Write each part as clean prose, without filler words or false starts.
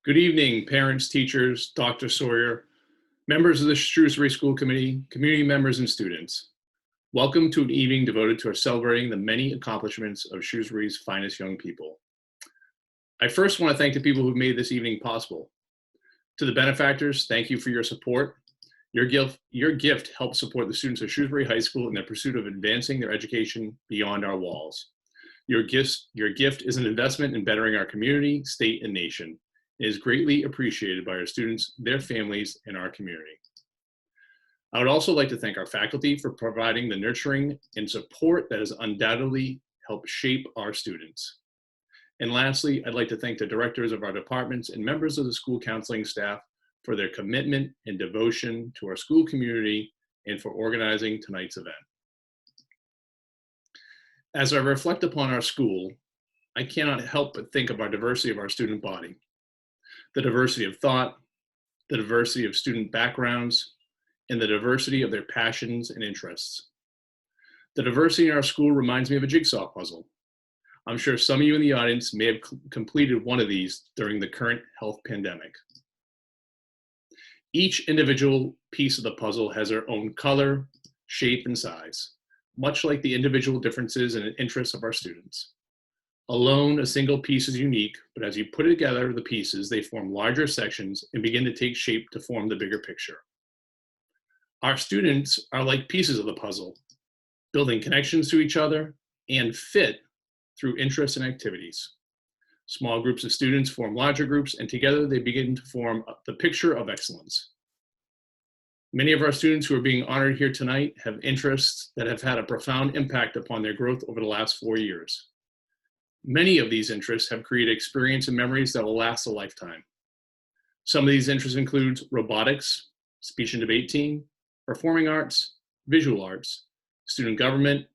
Good evening, parents, teachers, Dr. Sawyer, members of the Shrewsbury School Committee, community members, and students. Welcome to an evening devoted to celebrating the many accomplishments of Shrewsbury's finest young people. I first want to thank the people who've made this evening possible. To the benefactors, thank you for your support. Your gift helps support the students of Shrewsbury High School in their pursuit of advancing their education beyond our walls. Your gift is an investment in bettering our community, state, and nation. It is greatly appreciated by our students, their families, and our community. I would also like to thank our faculty for providing the nurturing and support that has undoubtedly helped shape our students. And lastly, I'd like to thank the directors of our departments and members of the school counseling staff for their commitment and devotion to our school community and for organizing tonight's event. As I reflect upon our school, I cannot help but think of our diversity of our student body, the diversity of thought, the diversity of student backgrounds, and the diversity of their passions and interests. The diversity in our school reminds me of a jigsaw puzzle. I'm sure some of you in the audience may have completed one of these during the current health pandemic. Each individual piece of the puzzle has their own color, shape, and size, much like the individual differences and interests of our students. Alone, a single piece is unique, but as you put together the pieces, they form larger sections and begin to take shape to form the bigger picture. Our students are like pieces of the puzzle, building connections to each other and fit through interests and activities. Small groups of students form larger groups, and together they begin to form the picture of excellence. Many of our students who are being honored here tonight have interests that have had a profound impact upon their growth over the last 4 years. Many of these interests have created experience and memories that will last a lifetime. Some of these interests include robotics, speech and debate team, performing arts, visual arts, student government,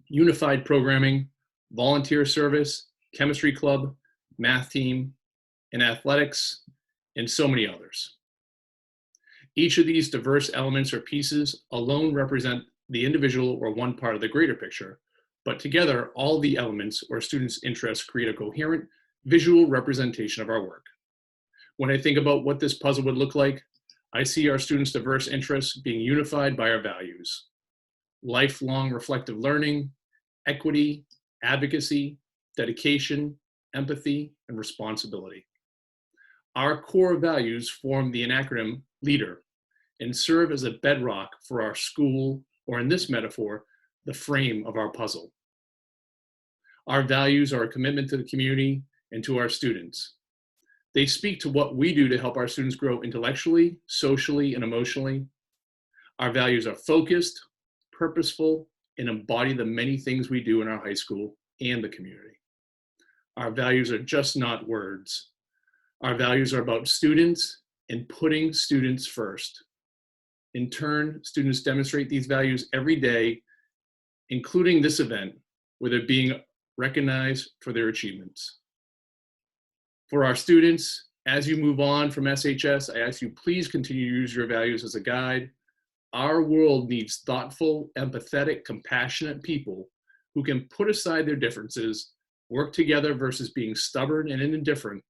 unified programming, volunteer service, chemistry club, math team, and athletics, and so many others. Each of these diverse elements or pieces alone represent the individual or one part of the greater picture, but together, all the elements or students' interests create a coherent visual representation of our work. When I think about what this puzzle would look like, I see our students' diverse interests being unified by our values: lifelong reflective learning, equity, advocacy, dedication, empathy, and responsibility. Our core values form the acronym LEADER and serve as a bedrock for our school, or in this metaphor, the frame of our puzzle. Our values are a commitment to the community and to our students. They speak to what we do to help our students grow intellectually, socially, and emotionally. Our values are focused, purposeful, and embody the many things we do in our high school and the community. Our values are just not words. Our values are about students and putting students first. In turn, students demonstrate these values every day, including this event, where they're being recognized for their achievements. For our students, as you move on from SHS, I ask you please continue to use your values as a guide. Our world needs thoughtful, empathetic, compassionate people who can put aside their differences, work together versus being stubborn and indifferent.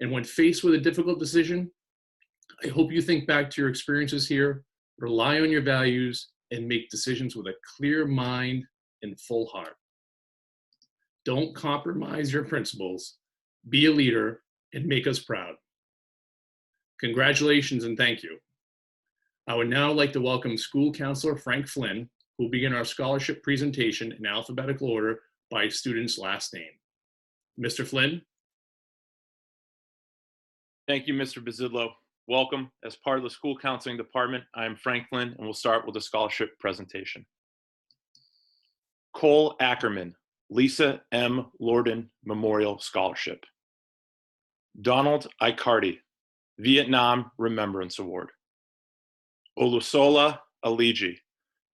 And when faced with a difficult decision, I hope you think back to your experiences here, rely on your values, and make decisions with a clear mind and full heart. Don't compromise your principles, be a leader, and make us proud. Congratulations and thank you. I would now like to welcome School Counselor Frank Flynn, who will begin our scholarship presentation in alphabetical order by student's last name. Mr. Flynn. Thank you, Mr. Bazidlo. Welcome. As part of the School Counseling Department, I am Frank Flynn, and we'll start with a scholarship presentation. Cole Ackerman, Lisa M. Lorden Memorial Scholarship. Donald Icardi, Vietnam Remembrance Award. Olusola Aligi,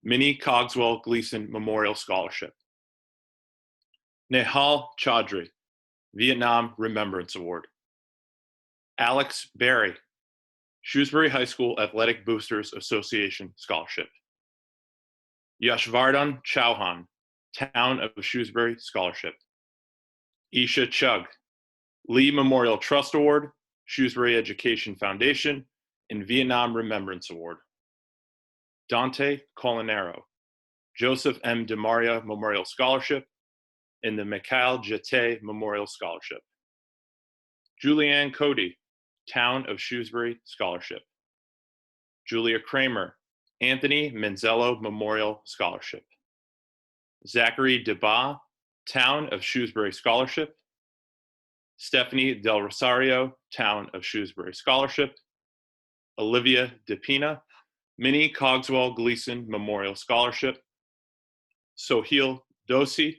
Minnie Cogswell Gleason Memorial Scholarship. Nehal Chaudhry, Vietnam Remembrance Award. Alex Berry, Shrewsbury High School Athletic Boosters Association Scholarship. Yashvardhan Chauhan, Town of Shrewsbury Scholarship. Isha Chugh, Lee Memorial Trust Award, Shrewsbury Education Foundation and Vietnam Remembrance Award. Dante Colinero, Joseph M. DeMaria Memorial Scholarship, and the Mikhail Jete Memorial Scholarship. Julianne Cody, Town of Shrewsbury Scholarship. Julia Kramer, Anthony Manzello Memorial Scholarship. Zachary DeBa, Town of Shrewsbury Scholarship. Stephanie Del Rosario, Town of Shrewsbury Scholarship. Olivia DePina, Minnie Cogswell Gleason Memorial Scholarship. Soheil Dosi,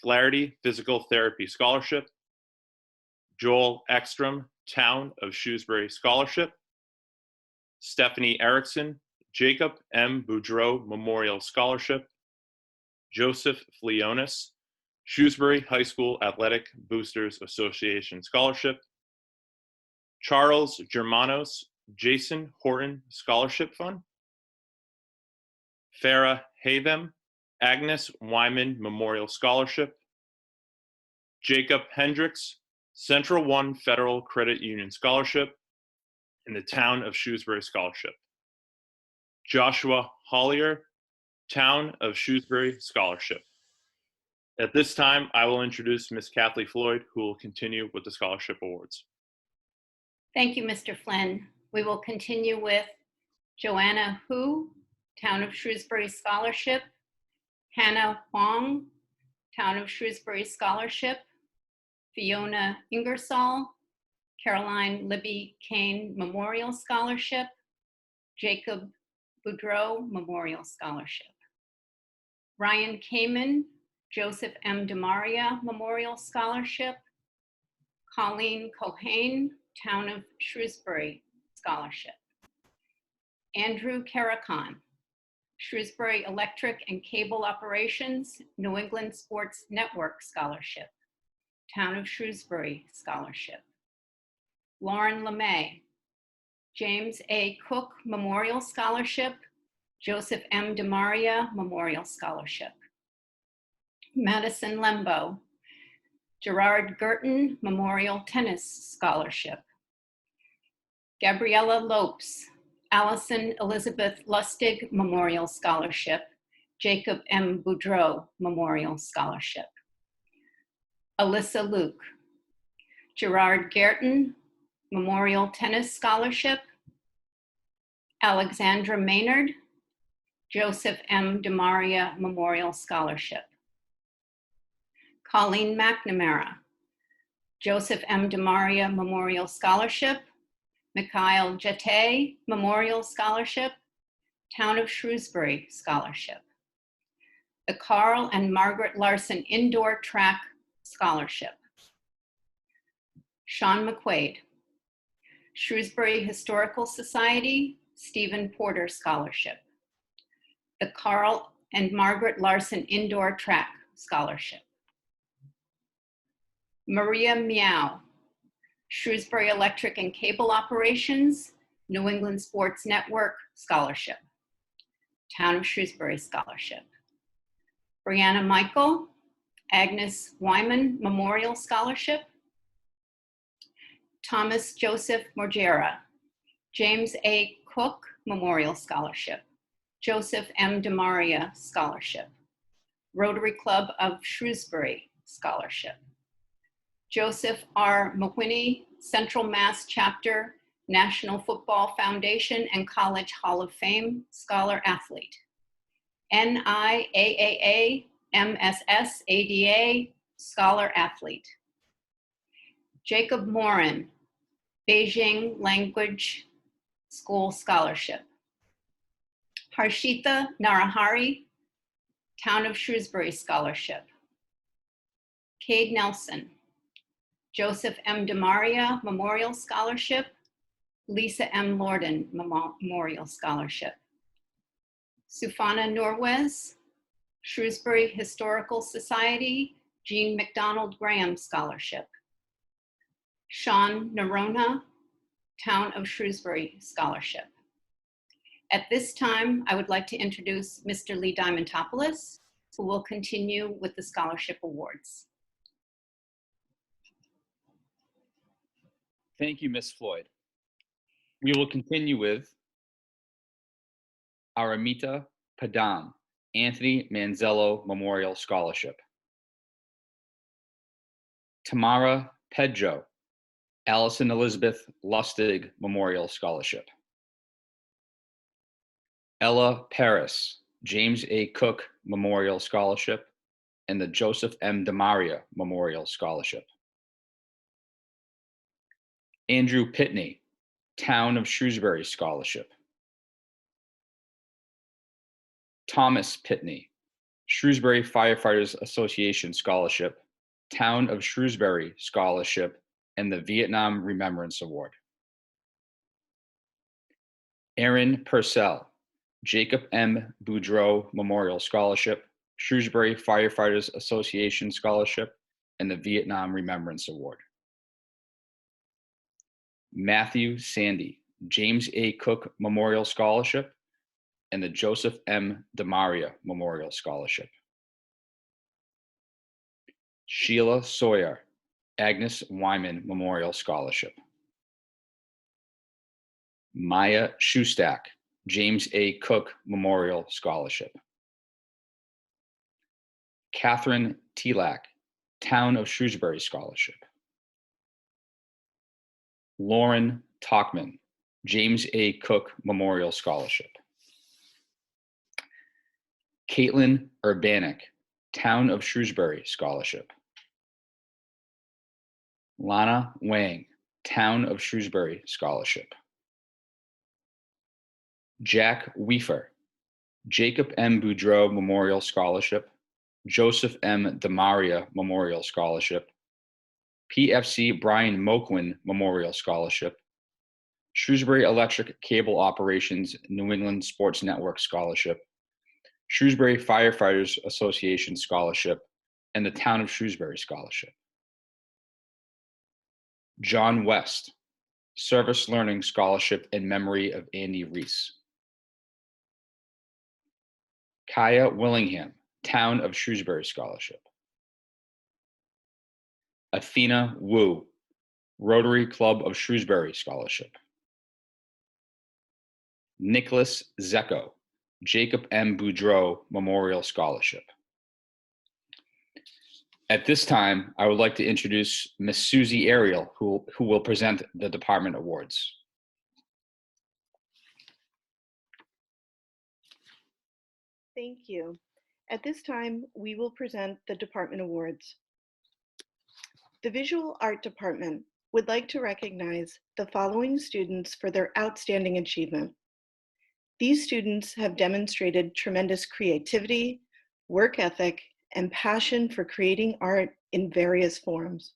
Flaherty Physical Therapy Scholarship. Joel Ekstrom, Town of Shrewsbury Scholarship. Stephanie Erickson, Jacob M. Boudreau Memorial Scholarship. Joseph Flionis, Shrewsbury High School Athletic Boosters Association Scholarship. Charles Germanos, Jason Horton Scholarship Fund. Farah Havem, Agnes Wyman Memorial Scholarship. Jacob Hendricks, Central One Federal Credit Union Scholarship, and the Town of Shrewsbury Scholarship. Joshua Hollier, Town of Shrewsbury Scholarship. At this time, I will introduce Ms. Kathleen Floyd, who will continue with the scholarship awards. Thank you, Mr. Flynn. We will continue with Joanna Hu, Town of Shrewsbury Scholarship. Hannah Huang, Town of Shrewsbury Scholarship. Fiona Ingersoll, Caroline Libby Kane Memorial Scholarship. Jacob Boudreau Memorial Scholarship. Ryan Kamen, Joseph M. DeMaria Memorial Scholarship. Colleen Cohane, Town of Shrewsbury Scholarship. Andrew Karakhan, Shrewsbury Electric and Cable Operations, New England Sports Network Scholarship. Town of Shrewsbury Scholarship. Lauren LeMay, James A. Cook Memorial Scholarship, Joseph M. DeMaria Memorial Scholarship. Madison Lembo, Gerard Girton Memorial Tennis Scholarship. Gabriella Lopes, Allison Elizabeth Lustig Memorial Scholarship, Jacob M. Boudreau Memorial Scholarship. Alyssa Luke, Gerard Gerton Memorial Tennis Scholarship. Alexandra Maynard, Joseph M. DeMaria Memorial Scholarship. Colleen McNamara, Joseph M. DeMaria Memorial Scholarship. Mikhail Jete Memorial Scholarship. Town of Shrewsbury Scholarship. The Carl and Margaret Larson Indoor Track Scholarship. Sean McQuaid, Shrewsbury Historical Society Stephen Porter Scholarship. The Carl and Margaret Larson Indoor Track Scholarship. Maria Miao, Shrewsbury Electric and Cable Operations, New England Sports Network Scholarship. Town of Shrewsbury Scholarship. Brianna Michael, Agnes Wyman Memorial Scholarship. Thomas Joseph Morgera, James A. Cook Memorial Scholarship. Joseph M. DeMaria Scholarship. Rotary Club of Shrewsbury Scholarship. Joseph R. Mahwini, Central Mass Chapter, National Football Foundation and College Hall of Fame Scholar Athlete. NIAAA MSS ADA Scholar Athlete. Jacob Morin, Beijing Language School Scholarship. Harshita Narahari, Town of Shrewsbury Scholarship. Cade Nelson, Joseph M. DeMaria Memorial Scholarship. Lisa M. Lorden Memorial Scholarship. Sufana Norwes, Shrewsbury Historical Society Jean MacDonald Graham Scholarship. Sean Narona, Town of Shrewsbury Scholarship. At this time, I would like to introduce Mr. Lee Diamantopoulos, who will continue with the scholarship awards. Thank you, Ms. Floyd. We will continue with Aramita Padam, Anthony Manzello Memorial Scholarship. Tamara Pedro, Allison Elizabeth Lustig Memorial Scholarship. Ella Paris, James A. Cook Memorial Scholarship, and the Joseph M. DeMaria Memorial Scholarship. Andrew Pitney, Town of Shrewsbury Scholarship. Thomas Pitney, Shrewsbury Firefighters Association Scholarship, Town of Shrewsbury Scholarship, and the Vietnam Remembrance Award. Aaron Purcell, Jacob M. Boudreau Memorial Scholarship, Shrewsbury Firefighters Association Scholarship, and the Vietnam Remembrance Award. Matthew Sandy, James A. Cook Memorial Scholarship, and the Joseph M. DeMaria Memorial Scholarship. Sheila Sawyer, Agnes Wyman Memorial Scholarship. Maya Shustak, James A. Cook Memorial Scholarship. Catherine Telak, Town of Shrewsbury Scholarship. Lauren Talkman, James A. Cook Memorial Scholarship. Caitlin Urbanik, Town of Shrewsbury Scholarship. Lana Wang, Town of Shrewsbury Scholarship. Jack Weefer, Jacob M. Boudreau Memorial Scholarship, Joseph M. DeMaria Memorial Scholarship, PFC Brian Moquin Memorial Scholarship, Shrewsbury Electric Cable Operations New England Sports Network Scholarship, Shrewsbury Firefighters Association Scholarship, and the Town of Shrewsbury Scholarship. John West, Service Learning Scholarship in memory of Andy Reese. Kaya Willingham, Town of Shrewsbury Scholarship. Athena Wu, Rotary Club of Shrewsbury Scholarship. Nicholas Zecco, Jacob M. Boudreau Memorial Scholarship. At this time, I would like to introduce Ms. Susie Ariel, who will present the department awards. Thank you. At this time, we will present the department awards. The Visual Art Department would like to recognize the following students for their outstanding achievement. These students have demonstrated tremendous creativity, work ethic, and passion for creating art in various forms.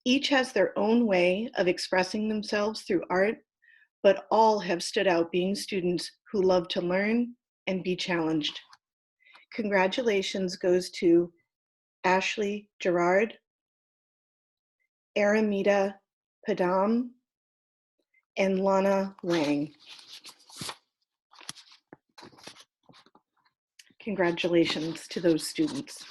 Each has their own way of expressing themselves through art, but all have stood out being students who love to learn and be challenged. Congratulations goes to Ashley Gerard, Aramita Padam, and Lana Wang. Congratulations to those students.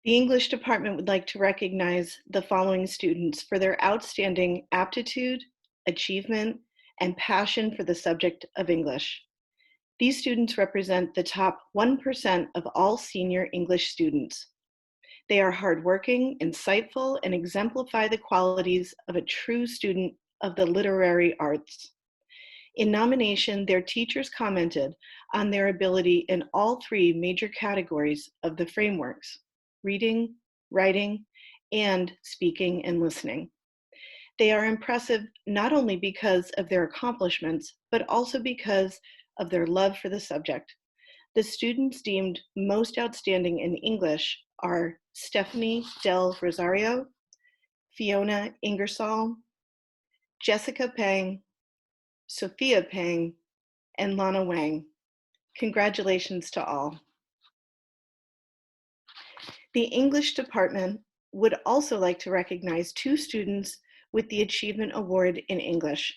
The English department would like to recognize the following students for their outstanding aptitude, achievement, and passion for the subject of English. These students represent the top 1% of all senior English students. They are hardworking, insightful, and exemplify the qualities of a true student of the literary arts. In nomination, their teachers commented on their ability in all three major categories of the frameworks: reading, writing, and speaking and listening. They are impressive not only because of their accomplishments, but also because of their love for the subject. The students deemed most outstanding in English are Stephanie Del Rosario, Fiona Ingersoll, Jessica Pang, Sophia Pang, and Lana Wang. Congratulations to all. The English department would also like to recognize two students with the Achievement Award in English.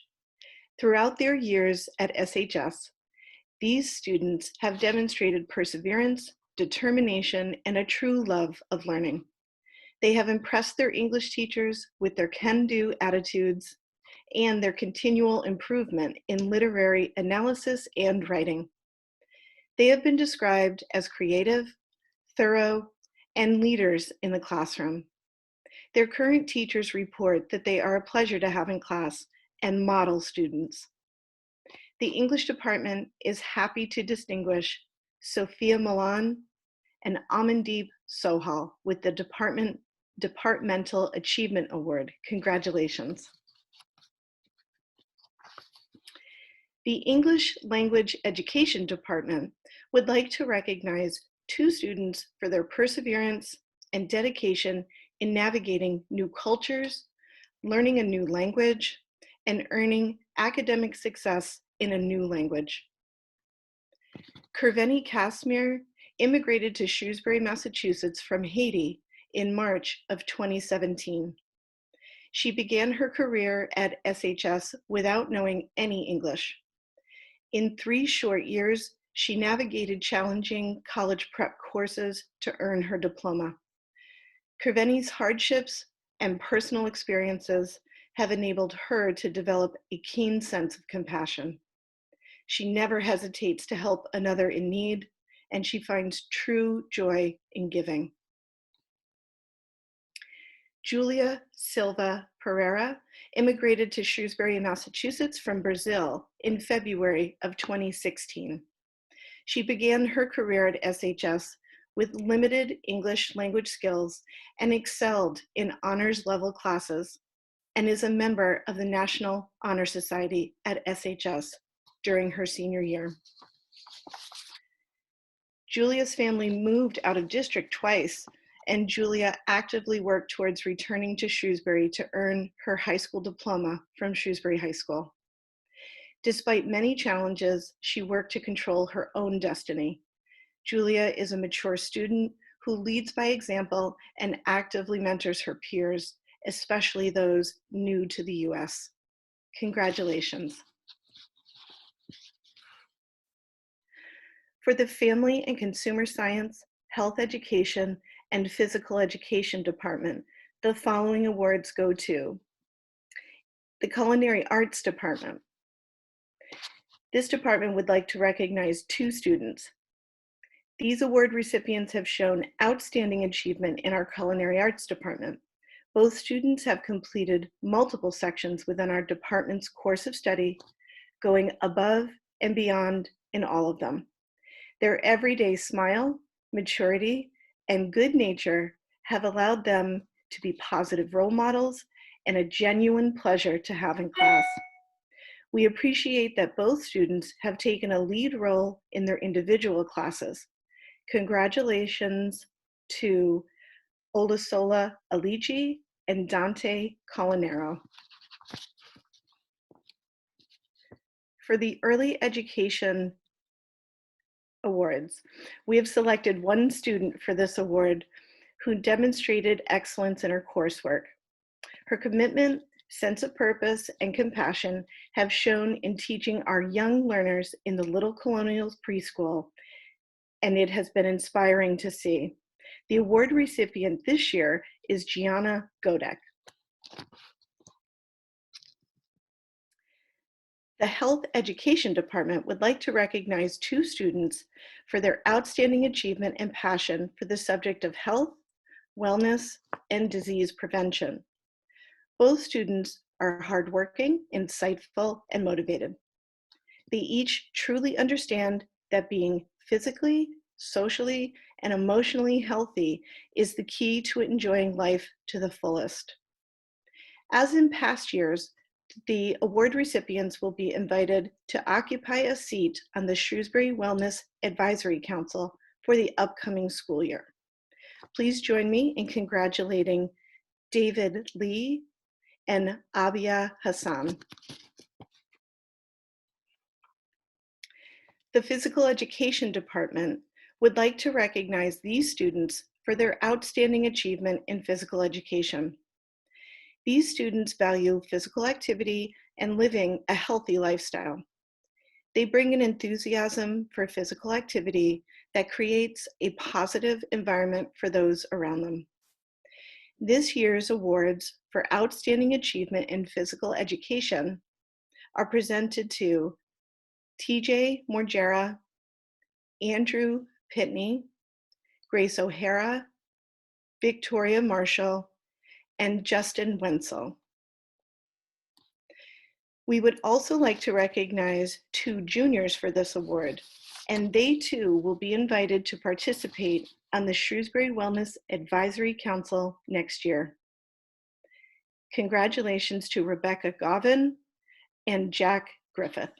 Throughout their years at SHS, these students have demonstrated perseverance, determination, and a true love of learning. They have impressed their English teachers with their can-do attitudes and their continual improvement in literary analysis and writing. They have been described as creative, thorough, and leaders in the classroom. Their current teachers report that they are a pleasure to have in class and model students. The English department is happy to distinguish Sophia Milan and Amandeep Sohal with the Departmental Achievement Award. Congratulations. The English Language Education Department would like to recognize 2 students for their perseverance and dedication in navigating new cultures, learning a new language, and earning academic success in a new language. Kerveni Kasmir immigrated to Shrewsbury, Massachusetts from Haiti in March of 2017. She began her career at SHS without knowing any English. In 3 short years, she navigated challenging college prep courses to earn her diploma. Kerveni's hardships and personal experiences have enabled her to develop a keen sense of compassion. She never hesitates to help another in need, and she finds true joy in giving. Julia Silva Pereira immigrated to Shrewsbury, Massachusetts from Brazil in February of 2016. She began her career at SHS with limited English language skills and excelled in honors level classes, and is a member of the National Honor Society at SHS during her senior year. Julia's family moved out of district twice, and Julia actively worked towards returning to Shrewsbury to earn her high school diploma from Shrewsbury High School. Despite many challenges, she worked to control her own destiny. Julia is a mature student who leads by example and actively mentors her peers, especially those new to the US. Congratulations. For the Family and Consumer Science, Health Education, and Physical Education Department, the following awards go to the Culinary Arts Department. This department would like to recognize 2 students. These award recipients have shown outstanding achievement in our Culinary Arts Department. Both students have completed multiple sections within our department's course of study, going above and beyond in all of them. Their everyday smile, maturity, and good nature have allowed them to be positive role models and a genuine pleasure to have in class. We appreciate that both students have taken a lead role in their individual classes. Congratulations to Olusola Aligi and Dante Colinero. For the Early Education Awards, we have selected 1 student for this award who demonstrated excellence in her coursework. Her commitment, sense of purpose, and compassion have shown in teaching our young learners in the Little Colonials preschool, and it has been inspiring to see. The award recipient this year is Gianna Godek. The Health Education Department would like to recognize 2 students for their outstanding achievement and passion for the subject of health, wellness, and disease prevention. Both students are hardworking, insightful, and motivated. They each truly understand that being physically, socially, and emotionally healthy is the key to enjoying life to the fullest. As in past years, the award recipients will be invited to occupy a seat on the Shrewsbury Wellness Advisory Council for the upcoming school year. Please join me in congratulating David Lee and Abia Hassan. The Physical Education Department would like to recognize these students for their outstanding achievement in physical education. These students value physical activity and living a healthy lifestyle. They bring an enthusiasm for physical activity that creates a positive environment for those around them. This year's awards for outstanding achievement in physical education are presented to TJ Morgera, Andrew Pitney, Grace O'Hara, Victoria Marshall, and Justin Wenzel. We would also like to recognize 2 juniors for this award, and they too will be invited to participate on the Shrewsbury Wellness Advisory Council next year. Congratulations to Rebecca Govin and Jack Griffith.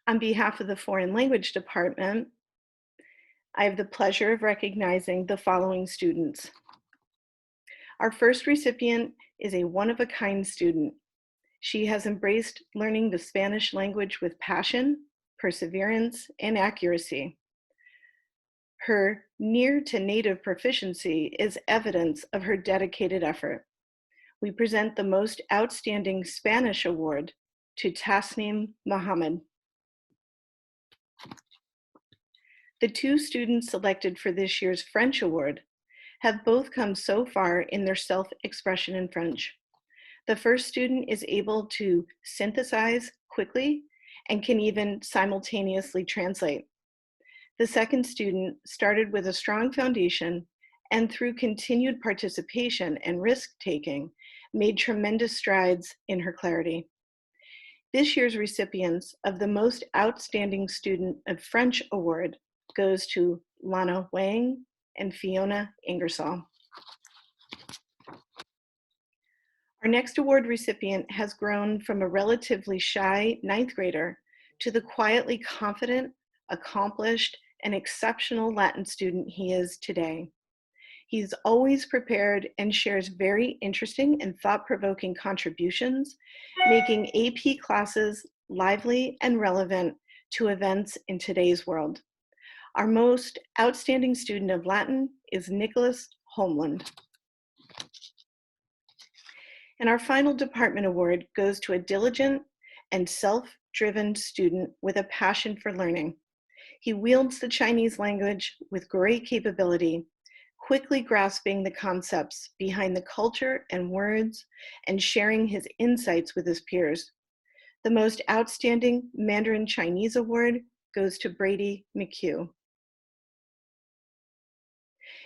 On behalf of the Foreign Language Department, I have the pleasure of recognizing the following students. Our first recipient is a one-of-a-kind student. She has embraced learning the Spanish language with passion, perseverance, and accuracy. Her near to native proficiency is evidence of her dedicated effort. We present the Most Outstanding Spanish Award to Tasneem Mohammed. The 2 students selected for this year's French Award have both come so far in their self-expression in French. The first student is able to synthesize quickly and can even simultaneously translate. The second student started with a strong foundation and through continued participation and risk-taking, made tremendous strides in her clarity. This year's recipients of the Most Outstanding Student of French Award goes to Lana Wang and Fiona Ingersoll. Our next award recipient has grown from a relatively shy 9th grader to the quietly confident, accomplished, and exceptional Latin student he is today. He's always prepared and shares very interesting and thought-provoking contributions, making AP classes lively and relevant to events in today's world. Our most outstanding student of Latin is Nicholas Homeland. And our final department award goes to a diligent and self-driven student with a passion for learning. He wields the Chinese language with great capability, quickly grasping the concepts behind the culture and words and sharing his insights with his peers. The Most Outstanding Mandarin Chinese Award goes to Brady McHugh.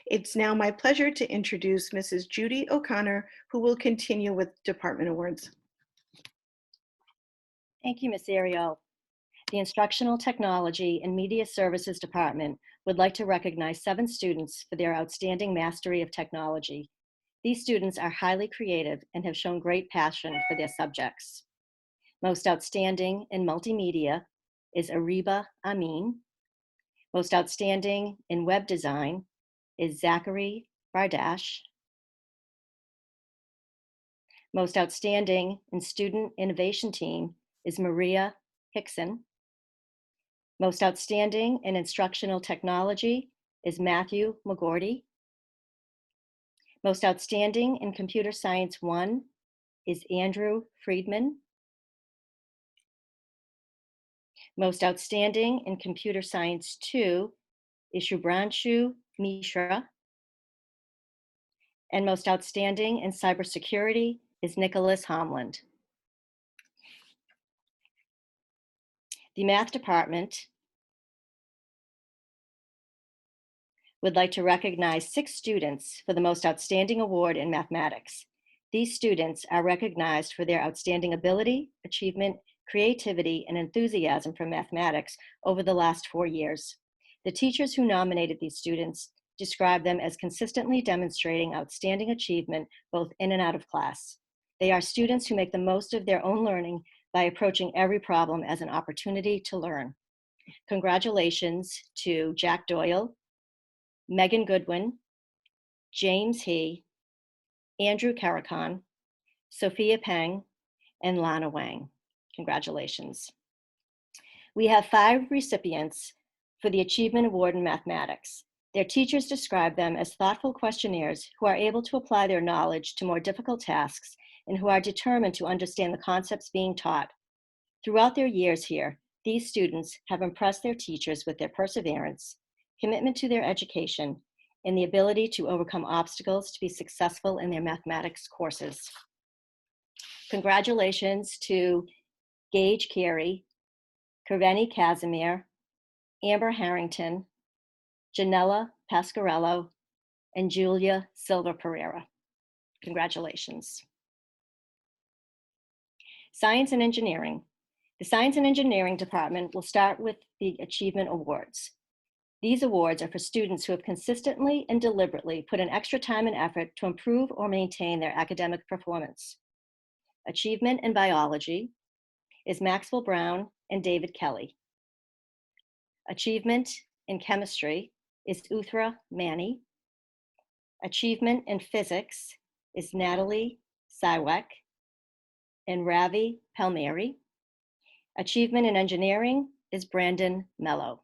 It's now my pleasure to introduce Mrs. Judy O'Connor, who will continue with department awards. Thank you, Ms. Ariel. The Instructional Technology and Media Services Department would like to recognize 7 students for their outstanding mastery of technology. These students are highly creative and have shown great passion for their subjects. Most outstanding in multimedia is Ariba Amin. Most outstanding in web design is Zachary Bardash. Most outstanding in student innovation team is Maria Hickson. Most outstanding in instructional technology is Matthew McGordy. Most outstanding in computer science 1 is Andrew Friedman. Most outstanding in computer science 2 is Shubhranshu Mishra. And most outstanding in cybersecurity is Nicholas Homland. The math department would like to recognize 6 students for the most outstanding award in mathematics. These students are recognized for their outstanding ability, achievement, creativity, and enthusiasm for mathematics over the last 4 years. The teachers who nominated these students describe them as consistently demonstrating outstanding achievement both in and out of class. They are students who make the most of their own learning by approaching every problem as an opportunity to learn. Congratulations to Jack Doyle, Megan Goodwin, James He, Andrew Karakhan, Sophia Peng, and Lana Wang. Congratulations. We have 5 recipients for the Achievement Award in Mathematics. Their teachers describe them as thoughtful questionnaires who are able to apply their knowledge to more difficult tasks and who are determined to understand the concepts being taught. Throughout their years here, these students have impressed their teachers with their perseverance, commitment to their education, and the ability to overcome obstacles to be successful in their mathematics courses. Congratulations to Gage Carey, Kerveni Casimir, Amber Harrington, Janella Pasquarello, and Julia Silva Pereira. Congratulations. Science and Engineering. The Science and Engineering Department will start with the Achievement Awards. These awards are for students who have consistently and deliberately put in extra time and effort to improve or maintain their academic performance. Achievement in Biology is Maxwell Brown and David Kelly. Achievement in Chemistry is Uthra Manny. Achievement in Physics is Natalie Sywek and Ravi Palmieri. Achievement in Engineering is Brandon Mello.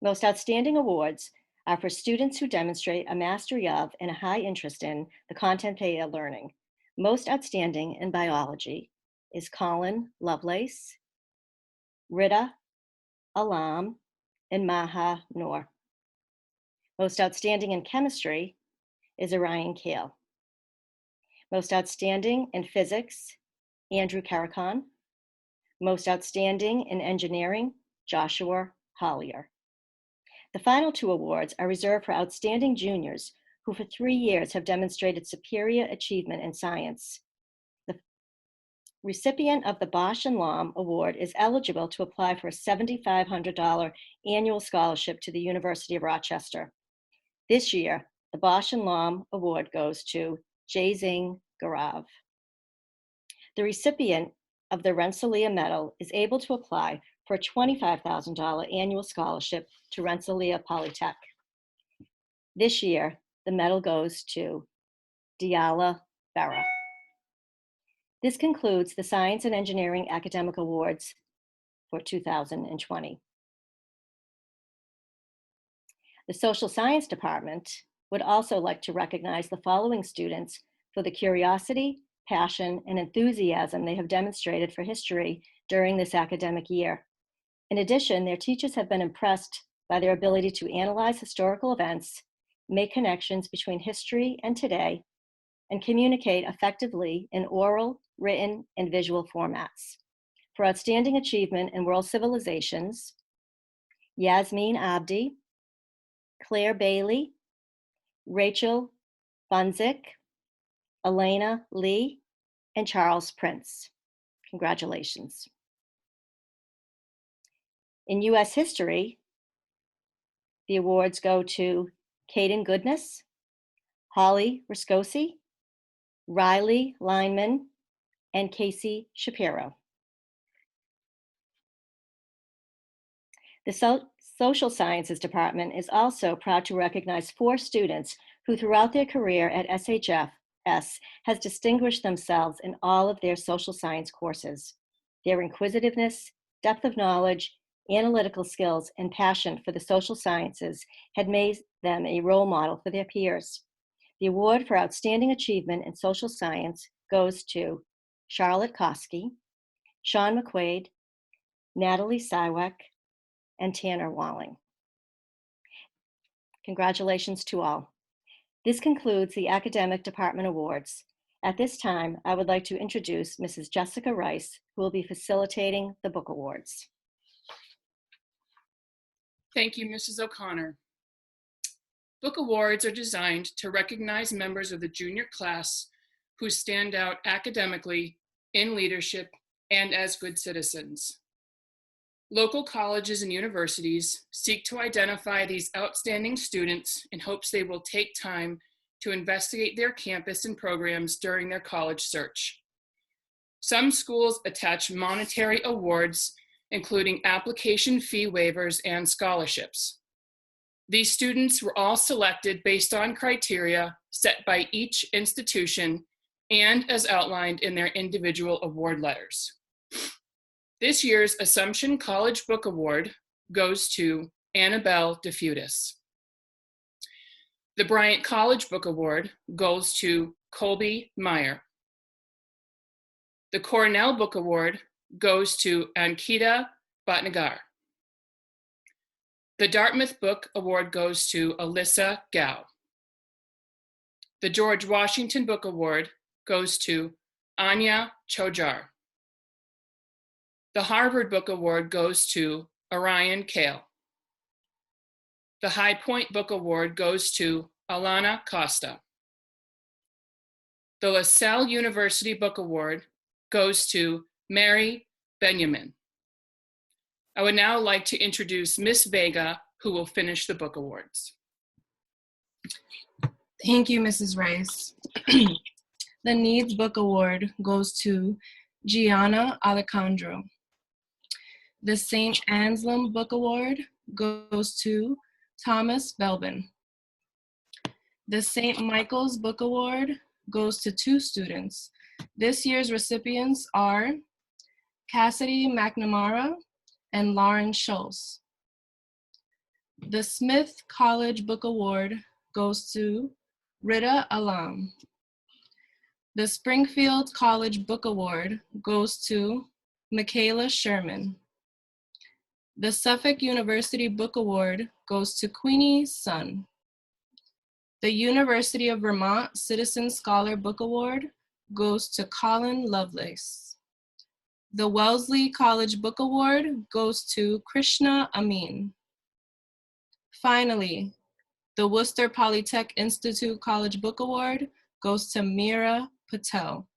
Most Outstanding Awards are for students who demonstrate a mastery of and a high interest in the content they are learning. Most Outstanding in Biology is Colin Lovelace, Rita Alam, and Maha Noor. Most Outstanding in Chemistry is Orion Kale. Most Outstanding in Physics, Andrew Karakhan. Most Outstanding in Engineering, Joshua Hollier. The final two awards are reserved for outstanding juniors who for 3 years have demonstrated superior achievement in science. The recipient of the Bosch and Lomb Award is eligible to apply for a $7,500 annual scholarship to the University of Rochester. This year, the Bosch and Lomb Award goes to Jaizing Garav. The recipient of the Rensselaer Medal is able to apply for a $25,000 annual scholarship to Rensselaer Polytech. This year, the medal goes to Diala Berra. This concludes the Science and Engineering Academic Awards for 2020. The Social Science Department would also like to recognize the following students for the curiosity, passion, and enthusiasm they have demonstrated for history during this academic year. In addition, their teachers have been impressed by their ability to analyze historical events, make connections between history and today, and communicate effectively in oral, written, and visual formats. For outstanding achievement in world civilizations, Yasmin Abdi, Claire Bailey, Rachel Bunzik, Elena Lee, and Charles Prince. Congratulations. In U.S. history, the awards go to Caden Goodness, Holly Riscosi, Riley Lineman, and Casey Shapiro. The Social Sciences Department is also proud to recognize 4 students who throughout their career at SHS has distinguished themselves in all of their social science courses. Their inquisitiveness, depth of knowledge, analytical skills, and passion for the social sciences had made them a role model for their peers. The award for outstanding achievement in social science goes to Charlotte Koski, Sean McQuaid, Natalie Sywek, and Tanner Walling. Congratulations to all. This concludes the Academic Department Awards. At this time, I would like to introduce Mrs. Jessica Rice, who will be facilitating the book awards. Thank you, Mrs. O'Connor. Book awards are designed to recognize members of the junior class who stand out academically, in leadership, and as good citizens. Local colleges and universities seek to identify these outstanding students in hopes they will take time to investigate their campus and programs during their college search. Some schools attach monetary awards, including application fee waivers and scholarships. These students were all selected based on criteria set by each institution and as outlined in their individual award letters. This year's Assumption College Book Award goes to Annabelle DeFutis. The Bryant College Book Award goes to Colby Meyer. The Cornell Book Award goes to Ankita Bhatnagar. The Dartmouth Book Award goes to Alyssa Gao. The George Washington Book Award goes to Anya Chojar. The Harvard Book Award goes to Orion Kale. The High Point Book Award goes to Alana Costa. The LaSalle University Book Award goes to Mary Benjamin. I would now like to introduce Miss Vega, who will finish the book awards. Thank you, Mrs. Rice. The Needs Book Award goes to Gianna Alejandro. The St. Anselm Book Award goes to Thomas Belbin. The St. Michael's Book Award goes to 2 students. This year's recipients are Cassidy McNamara and Lauren Schultz. The Smith College Book Award goes to Rita Alam. The Springfield College Book Award goes to Michaela Sherman. The Suffolk University Book Award goes to Queenie's Son. The University of Vermont Citizen Scholar Book Award goes to Colin Lovelace. The Wellesley College Book Award goes to Krishna Amin. Finally, the Worcester Polytech Institute College Book Award goes to Meera Patel.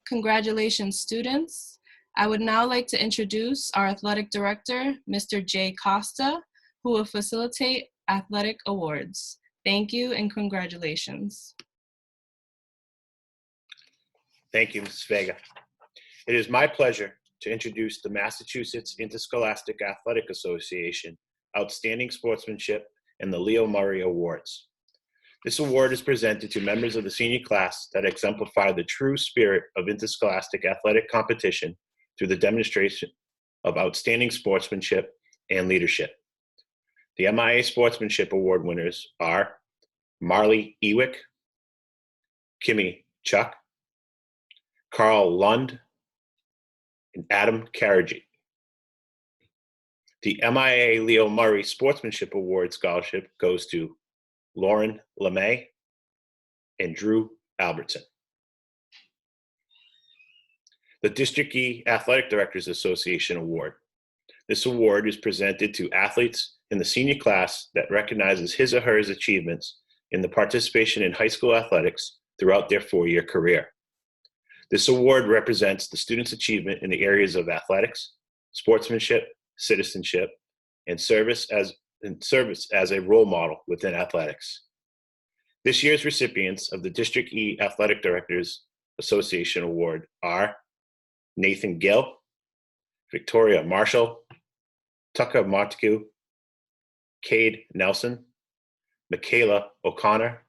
Congratulations, students. I would now like to introduce our athletic director, Mr. Jay Costa, who will facilitate athletic awards. Thank you and congratulations. Thank you, Ms. Vega. It is my pleasure to introduce the Massachusetts Interscholastic Athletic Association Outstanding Sportsmanship and the Leo Murray Awards. This award is presented to members of the senior class that exemplify the true spirit of interscholastic athletic competition through the demonstration of outstanding sportsmanship and leadership. The MIA Sportsmanship Award winners are Marley Ewick, Kimmy Chuck, Carl Lund, and Adam Carrigy. The MIA Leo Murray Sportsmanship Award Scholarship goes to Lauren LeMay and Drew Albertson. The District E Athletic Directors Association Award. This award is presented to athletes in the senior class that recognizes his or her achievements in the participation in high school athletics throughout their 4-year career. This award represents the student's achievement in the areas of athletics, sportsmanship, citizenship, and service as a role model within athletics. This year's recipients of the District E Athletic Directors Association Award are Nathan Gill, Victoria Marshall, Tucker Montague, Cade Nelson, Michaela O'Connor,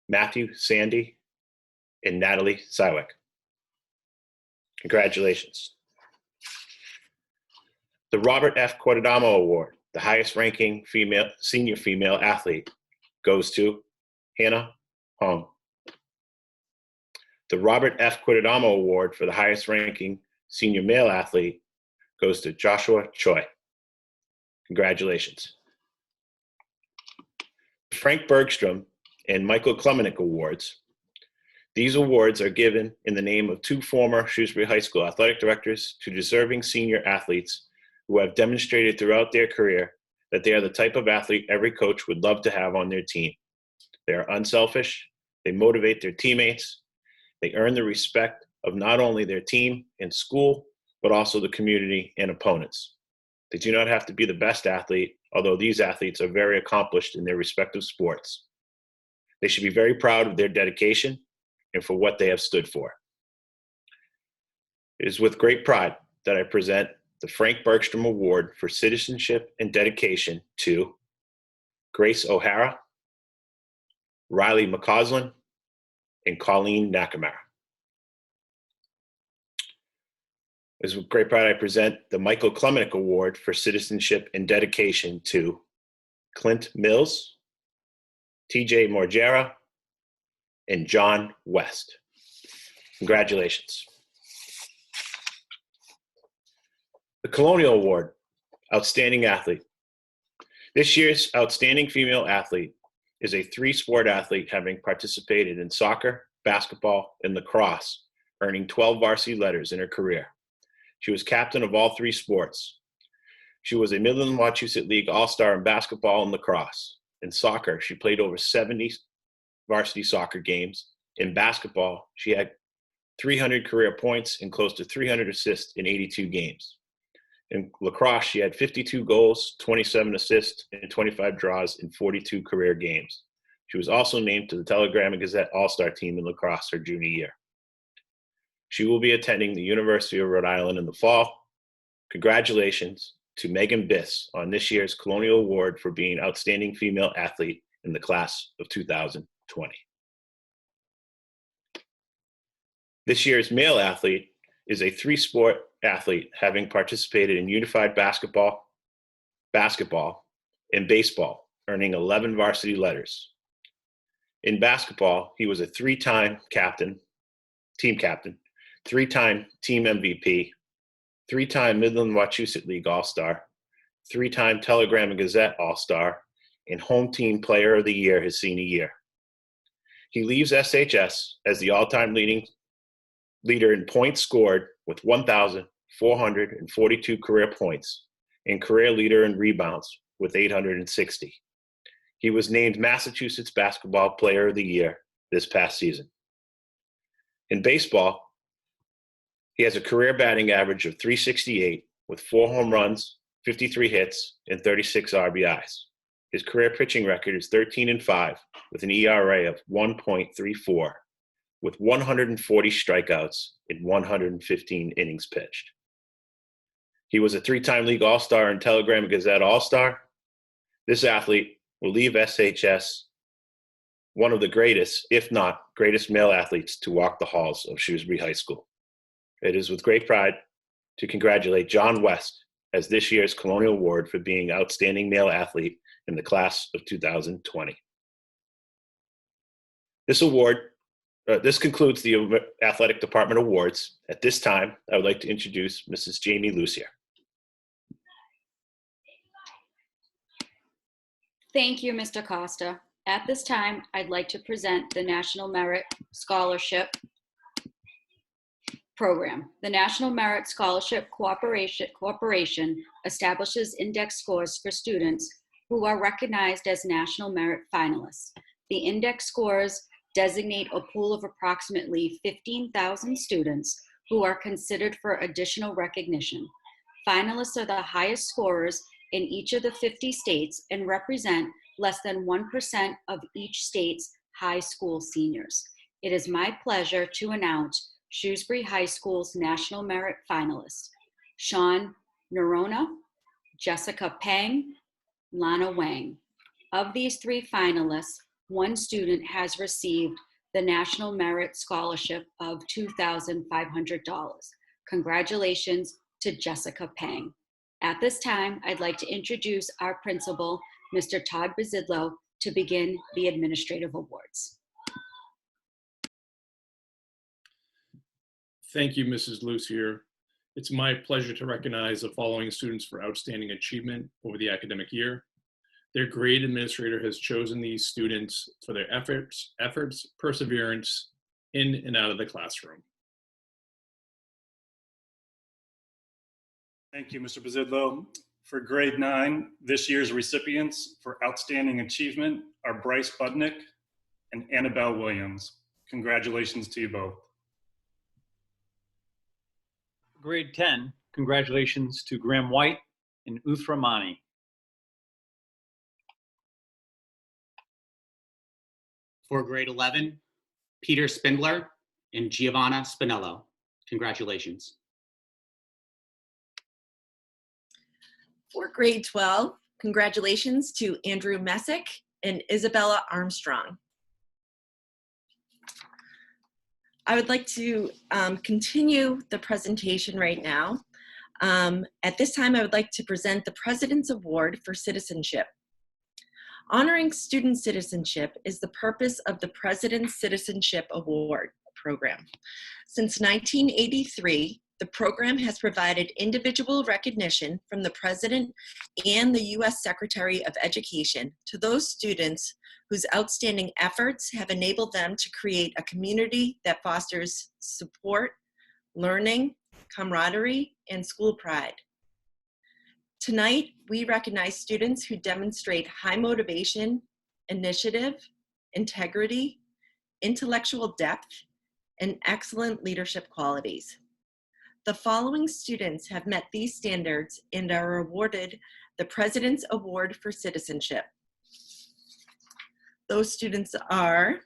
Matthew Sandy, and Natalie Sywick. Congratulations. The Robert F. Cortadamo Award, the highest ranking senior female athlete, goes to Hannah Hong. The Robert F. Cortadamo Award for the highest ranking senior male athlete goes to Joshua Choi. Congratulations. Frank Bergstrom and Michael Klemenich Awards. These awards are given in the name of 2 former Shrewsbury High School athletic directors to deserving senior athletes who have demonstrated throughout their career that they are the type of athlete every coach would love to have on their team. They are unselfish, they motivate their teammates, they earn the respect of not only their team and school, but also the community and opponents. They do not have to be the best athlete, although these athletes are very accomplished in their respective sports. They should be very proud of their dedication and for what they have stood for. It is with great pride that I present the Frank Bergstrom Award for Citizenship and Dedication to Grace O'Hara, Riley McCausland, and Colleen Nakamara. It is with great pride I present the Michael Klemenich Award for Citizenship and Dedication to Clint Mills, TJ Morgera, and John West. Congratulations. The Colonial Award Outstanding athlete. This year's outstanding female athlete is a three-sport athlete having participated in soccer, basketball, and lacrosse, earning 12 varsity letters in her career. She was captain of all three sports. She was a Midland Wachusett League All-Star in basketball and lacrosse. In soccer, she played over 70 varsity soccer games. In basketball, she had 300 career points and close to 300 assists in 82 games. In lacrosse, she had 52 goals, 27 assists, and 25 draws in 42 career games. She was also named to the Telegram and Gazette All-Star team in lacrosse her junior year. She will be attending the University of Rhode Island in the fall. Congratulations to Megan Biss on this year's Colonial Award for being Outstanding Female Athlete in the class of 2020. This year's male athlete is a three-sport athlete having participated in unified basketball, and baseball, earning 11 varsity letters. In basketball, he was a three-time team captain, three-time team MVP, three-time Midland Wachusett League All-Star, three-time Telegram and Gazette All-Star, and Home Team Player of the Year his senior year. He leaves SHS as the all-time leader in points scored with 1,442 career points and career leader in rebounds with 860. He was named Massachusetts Basketball Player of the Year this past season. In baseball, he has a career batting average of .368 with 4 home runs, 53 hits, and 36 RBIs. His career pitching record is 13-5 with an ERA of 1.34, with 140 strikeouts in 115 innings pitched. He was a three-time league All-Star and Telegram and Gazette All-Star. This athlete will leave SHS one of the greatest, if not greatest, male athletes to walk the halls of Shrewsbury High School. It is with great pride to congratulate John West as this year's Colonial Award for being Outstanding Male Athlete in the class of 2020. This concludes the Athletic Department Awards. At this time, I would like to introduce Mrs. Jamie Lucier. Thank you, Mr. Costa. At this time, I'd like to present the National Merit Scholarship Program. The National Merit Scholarship Corporation establishes index scores for students who are recognized as National Merit finalists. The index scores designate a pool of approximately 15,000 students who are considered for additional recognition. Finalists are the highest scorers in each of the 50 states and represent less than 1% of each state's high school seniors. It is my pleasure to announce Shrewsbury High School's National Merit finalists: Sean Nerona, Jessica Peng, Lana Wang. Of these 3 finalists, 1 student has received the National Merit Scholarship of $2,500. Congratulations to Jessica Peng. At this time, I'd like to introduce our principal, Mr. Todd Bazidlo, to begin the administrative awards. Thank you, Mrs. Lucier. It's my pleasure to recognize the following students for outstanding achievement over the academic year. Their grade administrator has chosen these students for their efforts, perseverance in and out of the classroom. Thank you, Mr. Bazidlo. For grade 9, this year's recipients for outstanding achievement are Bryce Budnick and Annabelle Williams. Congratulations to you both. Grade 10, congratulations to Graham White and Uthra Mani. For grade 11, Peter Spindler and Giovanna Spinello. Congratulations. For grade 12, congratulations to Andrew Messick and Isabella Armstrong. I would like to continue the presentation right now. At this time, I would like to present the President's Award for Citizenship. Honoring student citizenship is the purpose of the President's Citizenship Award Program. Since 1983, The program has provided individual recognition from the President and the U.S. Secretary of Education to those students whose outstanding efforts have enabled them to create a community that fosters support, learning, camaraderie, and school pride. Tonight, we recognize students who demonstrate high motivation, initiative, integrity, intellectual depth, and excellent leadership qualities. The following students have met these standards and are awarded the President's Award for Citizenship. Those students are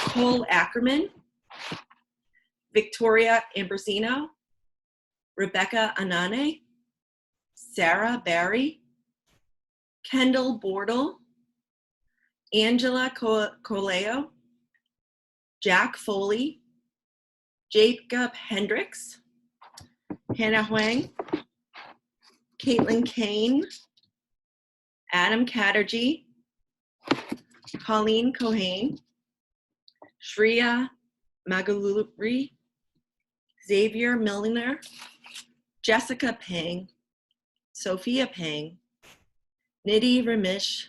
Cole Ackerman, Victoria Ambrosino, Rebecca Anane, Sarah Barry, Kendall Bortle, Angela Coleo, Jack Foley, Jacob Hendricks, Hannah Huang, Caitlin Kane, Adam Chatterjee, Colleen Cohane, Shreya Magaluri, Xavier Milliner, Jessica Pang, Sophia Pang, Nidhi Ramesh,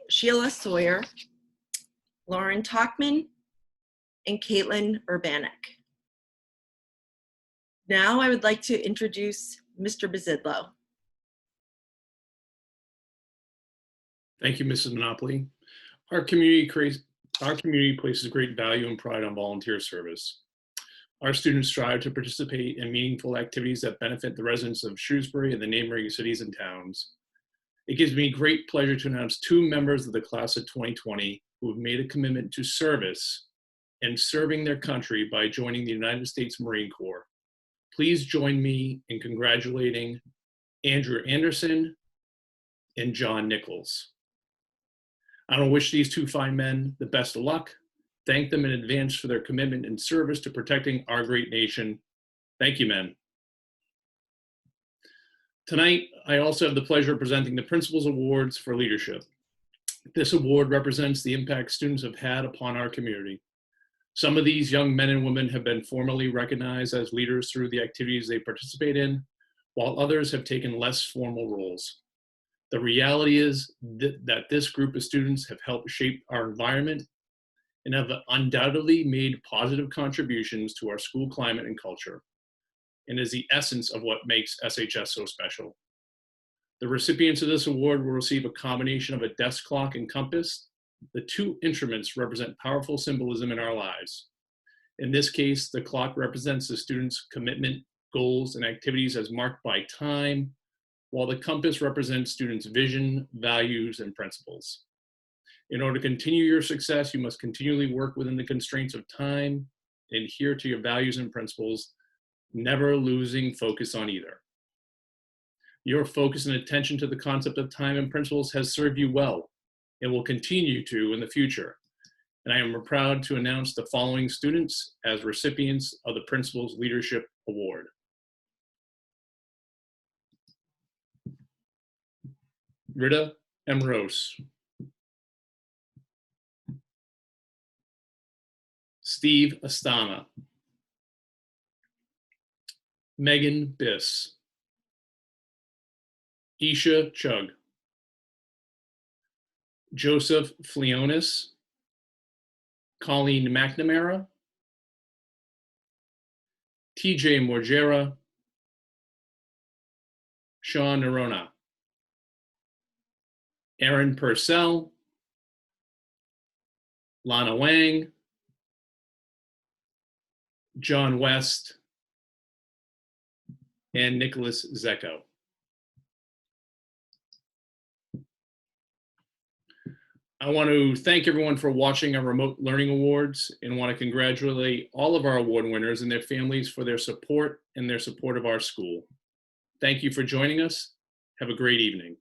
Sheila Sawyer, Lauren Talkman, and Caitlin Urbanek. Now I would like to introduce Mr. Bizidlo. Thank you, Mrs. Monopoly. Our community places great value and pride on volunteer service. Our students strive to participate in meaningful activities that benefit the residents of Shrewsbury and the neighboring cities and towns. It gives me great pleasure to announce 2 members of the class of 2020 who have made a commitment to service and serving their country by joining the United States Marine Corps. Please join me in congratulating Andrew Anderson and John Nichols. I want to wish these 2 fine men the best of luck. Thank them in advance for their commitment and service to protecting our great nation. Thank you, men. Tonight, I also have the pleasure of presenting the Principal's Awards for Leadership. This award represents the impact students have had upon our community. Some of these young men and women have been formally recognized as leaders through the activities they participate in, while others have taken less formal roles. The reality is that this group of students have helped shape our environment and have undoubtedly made positive contributions to our school climate and culture, and is the essence of what makes SHS so special. The recipients of this award will receive a combination of a desk clock and compass. The 2 instruments represent powerful symbolism in our lives. In this case, the clock represents the students' commitment, goals, and activities as marked by time, while the compass represents students' vision, values, and principles. In order to continue your success, you must continually work within the constraints of time, adhere to your values and principles, never losing focus on either. Your focus and attention to the concept of time and principles has served you well and will continue to in the future. And I am proud to announce the following students as recipients of the Principal's Leadership Award. Rita Amrose. Steve Astana. Megan Biss. Isha Chug. Joseph Flionis. Colleen McNamara. TJ Morgera. Sean Nerona. Aaron Purcell. Lana Wang. John West, and Nicholas Zecco. I want to thank everyone for watching our Remote Learning Awards and want to congratulate all of our award winners and their families for their support and their support of our school. Thank you for joining us. Have a great evening.